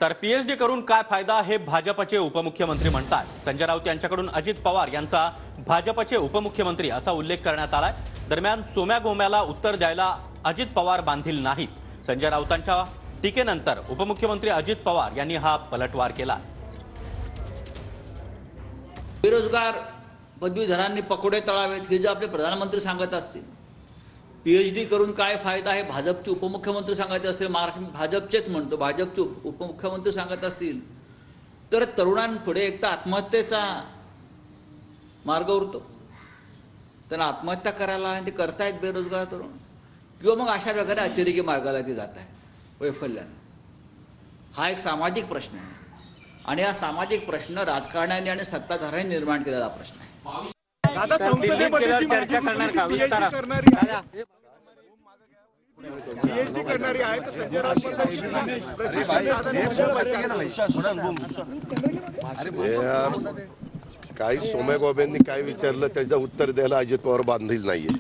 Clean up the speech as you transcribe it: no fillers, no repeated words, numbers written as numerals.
तर पीएचडी करून काय फायदा हे भाजपचे उपमुख्यमंत्री म्हणतात। संजय राऊत यांच्याकडून अजित पवार यांचा भाजपचे उपमुख्यमंत्री असा उल्लेख करण्यात आलाय। दरम्यान सोम्या गोम्याला उत्तर द्यायला अजित पवार बांधील नाहीत। संजय राऊतांच्या टीकेनंतर उपमुख्यमंत्री अजित पवार यांनी हा पलटवार केला। बेरोजगार पदवीधरांनी पकोडे तळावेत हे जे आपले प्रधानमंत्री सांगत असतील, पीएचडी करून काय फायदा हे भाजपचे उपमुख्यमंत्री सांगत असतील, महाराष्ट्र भाजपचेच म्हणतो, भाजपचे उपमुख्यमंत्री सांगत असतील, तर तरुणांपुढे एक तर आत्महत्येचा मार्ग उरतो। त्यांना आत्महत्या करायला ते करतायत बेरोजगार तरुण, किंवा मग अशा प्रकारे अतिरेकी मार्गाला ते जात आहेत वैफल्याने। हा एक सामाजिक प्रश्न आहे आणि हा सामाजिक प्रश्न राजकारण्यांनी आणि सत्ताधाऱ्यांनी निर्माण केलेला प्रश्न आहे। दादा संसदेमध्ये जी चर्चा करणार का विस्तार पीएचडी करणारी आहे तर संजय राऊत काही सोम्या गोब्यांनी काय विचारलं त्याचं उत्तर द्यायला अजित पवार बांधील नाहीये।